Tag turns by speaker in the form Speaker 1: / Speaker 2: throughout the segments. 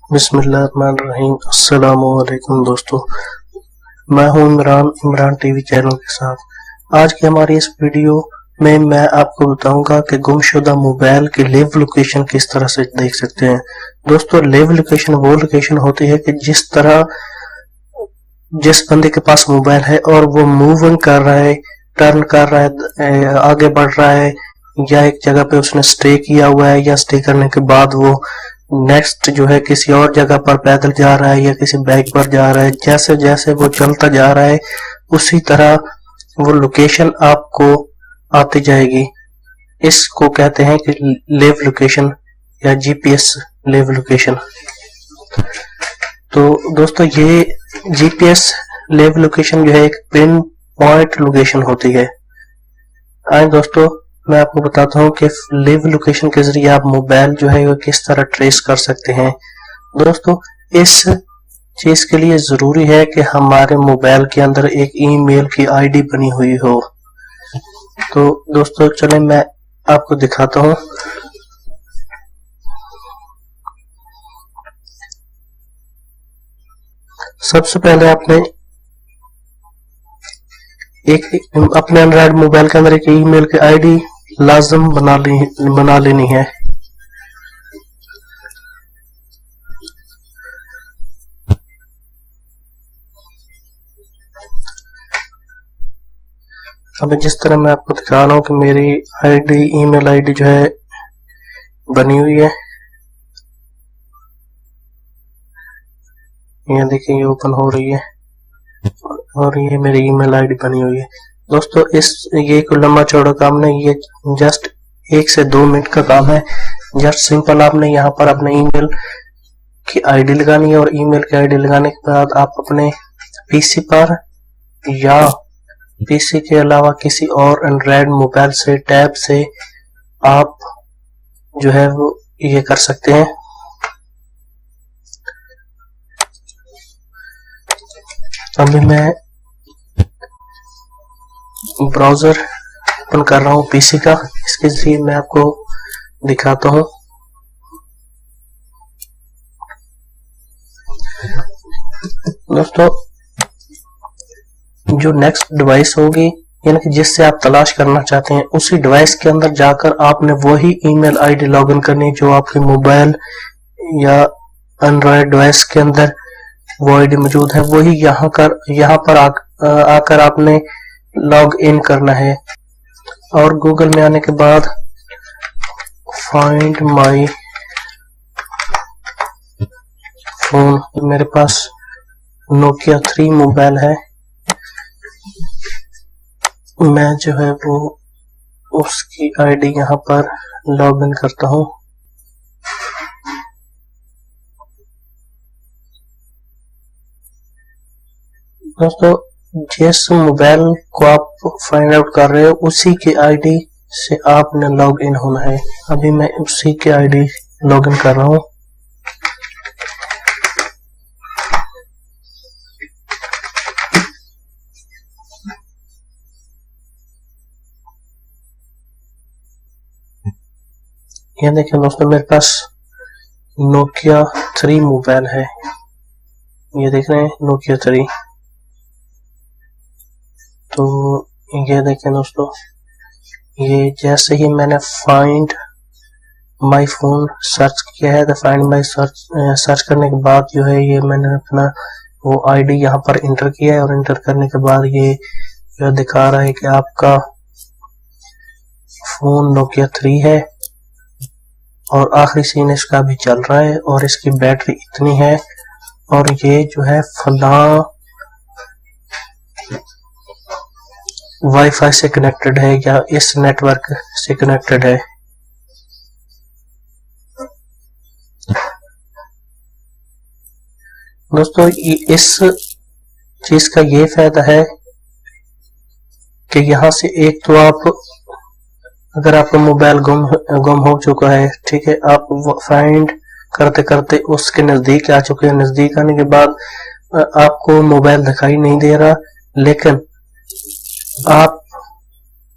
Speaker 1: बिस्मिल्लाहिर्रहमानिर्रहीम। अस्सलामुअलैकुम दोस्तों, मैं हूं इमरान टीवी चैनल के साथ। आज की हमारी इस वीडियो में मैं आपको बताऊंगा कि गुमशुदा मोबाइल की लाइव लोकेशन किस तरह से देख सकते हैं। दोस्तों, लाइव लोकेशन वो लोकेशन होती है कि जिस बंदे के पास मोबाइल है और वो मूविंग कर रहा है, टर्न कर रहा है, आगे बढ़ रहा है, या एक जगह पे उसने स्टे किया हुआ है, या स्टे करने के बाद वो नेक्स्ट जो है किसी और जगह पर पैदल जा रहा है या किसी बाइक पर जा रहा है, जैसे जैसे वो चलता जा रहा है उसी तरह वो लोकेशन आपको आती जाएगी। इसको कहते हैं कि लाइव लोकेशन या जीपीएस लाइव लोकेशन। तो दोस्तों, ये जीपीएस लाइव लोकेशन जो है एक पिन पॉइंट लोकेशन होती है। आए दोस्तों, मैं आपको बताता हूँ कि लाइव लोकेशन के जरिए आप मोबाइल जो है वो किस तरह ट्रेस कर सकते हैं। दोस्तों, इस चीज के लिए जरूरी है कि हमारे मोबाइल के अंदर एक ईमेल की आईडी बनी हुई हो। तो दोस्तों चलें मैं आपको दिखाता हूँ। सबसे पहले आपने अपने एंड्रॉइड मोबाइल के अंदर एक ईमेल की आईडी लाजम बना लेनी है। अब जिस तरह मैं आपको दिखा रहा हूँ कि मेरी ईमेल आईडी जो है बनी हुई है। ये देखिए, ये ओपन हो रही है और ये मेरी ईमेल आईडी बनी हुई है। दोस्तों, ये कोई लंबा चौड़ा काम नहीं, ये जस्ट 1 से 2 मिनट का काम है। जस्ट सिंपल आपने यहाँ पर अपने ईमेल की आईडी लगानी है और ईमेल की आईडी लगाने के बाद आप अपने पीसी पर या पीसी के अलावा किसी और एंड्रॉइड मोबाइल से टैब से आप जो है वो ये कर सकते हैं। अभी मैं ब्राउजर ओपन कर रहा हूँ पीसी का, इसके जरिए मैं आपको दिखाता हूँ। दोस्तों, जो नेक्स्ट डिवाइस होगी यानी कि जिससे आप तलाश करना चाहते हैं, उसी डिवाइस के अंदर जाकर आपने वही ईमेल आईडी लॉगिन करनी जो आपके मोबाइल या एंड्रॉयड डिवाइस के अंदर वो आईडी मौजूद है, वही यहाँ पर आकर आपने लॉग इन करना है। और गूगल में आने के बाद फाइंड माई फोन, मेरे पास नोकिया 3 मोबाइल है, मैं जो है वो उसकी आईडी यहाँ पर लॉग इन करता हूँ। दोस्तों, जिस मोबाइल को आप फाइंड आउट कर रहे हो उसी की आईडी से आपने लॉग इन होना है। अभी मैं उसी की आईडी लॉग इन कर रहा हूँ। ये देखिए दोस्तों, मेरे पास नोकिया 3 मोबाइल है, ये देख रहे हैं नोकिया 3। तो ये देखें दोस्तों, ये जैसे ही मैंने फाइंड माई फोन सर्च किया है, तो फाइंड माई सर्च करने के बाद जो है ये मैंने अपना वो आईडी यहाँ पर इंटर किया है और इंटर करने के बाद ये जो दिखा रहा है कि आपका फोन नोकिया 3 है और आखिरी सीन इसका भी चल रहा है और इसकी बैटरी इतनी है और ये जो है फलां वाईफाई से कनेक्टेड है या इस नेटवर्क से कनेक्टेड है। दोस्तों, इस चीज का ये फायदा है कि यहाँ से एक तो आप अगर आपका मोबाइल गुम हो चुका है, ठीक है, आप फाइंड करते करते उसके नजदीक आ चुके हैं, नजदीक आने के बाद आपको मोबाइल दिखाई नहीं दे रहा, लेकिन आप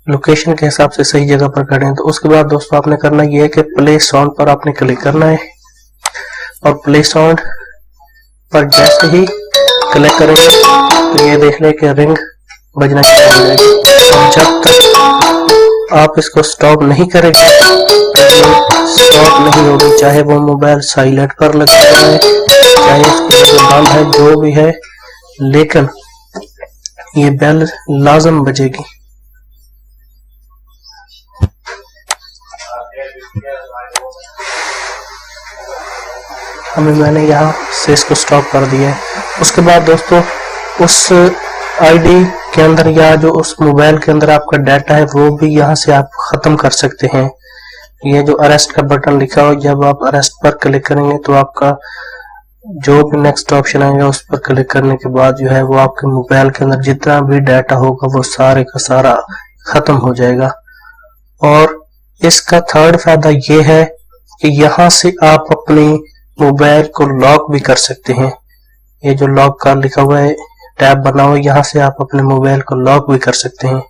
Speaker 1: लोकेशन के हिसाब से सही जगह पर खड़े हैं, तो उसके बाद दोस्तों आपने करना यह है कि प्ले साउंड पर आपने क्लिक करना है और प्ले साउंड पर जैसे ही क्लिक करेंगे तो ये देख लें कि रिंग बजना शुरू हो जाएगी। और जब तक आप इसको स्टॉप नहीं करेंगे तो ये स्टॉप नहीं होगी, चाहे वो मोबाइल साइलेंट पर लगा हुआ है, चाहे इसकी जगह बंद है, जो भी है, लेकिन ये बेल लाजम बजेगी। हमें मैंने यहाँ से इसको स्टॉप कर दिया है। उसके बाद दोस्तों उस आईडी के अंदर या जो उस मोबाइल के अंदर आपका डाटा है वो भी यहाँ से आप खत्म कर सकते हैं। ये जो अरेस्ट का बटन लिखा हो, जब आप अरेस्ट पर क्लिक करेंगे तो आपका जो भी नेक्स्ट ऑप्शन आएगा उस पर क्लिक करने के बाद जो है वो आपके मोबाइल के अंदर जितना भी डाटा होगा वो सारे का सारा खत्म हो जाएगा। और इसका थर्ड फायदा ये है कि यहाँ से आप अपनी मोबाइल को लॉक भी कर सकते हैं। ये जो लॉक का लिखा हुआ है, टैब बना हुआ है, यहाँ से आप अपने मोबाइल को लॉक भी कर सकते हैं।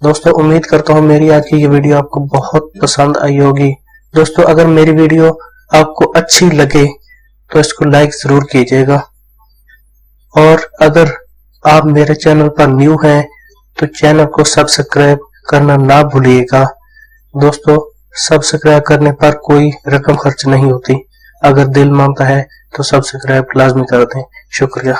Speaker 1: दोस्तों उम्मीद करता हूँ मेरी आज की ये वीडियो आपको बहुत पसंद आई होगी। दोस्तों अगर मेरी वीडियो आपको अच्छी लगे तो इसको लाइक जरूर कीजिएगा, और अगर आप मेरे चैनल पर न्यू हैं तो चैनल को सब्सक्राइब करना ना भूलिएगा। दोस्तों सब्सक्राइब करने पर कोई रकम खर्च नहीं होती, अगर दिल मांगता है तो सब्सक्राइब लाजमी कर दें। शुक्रिया।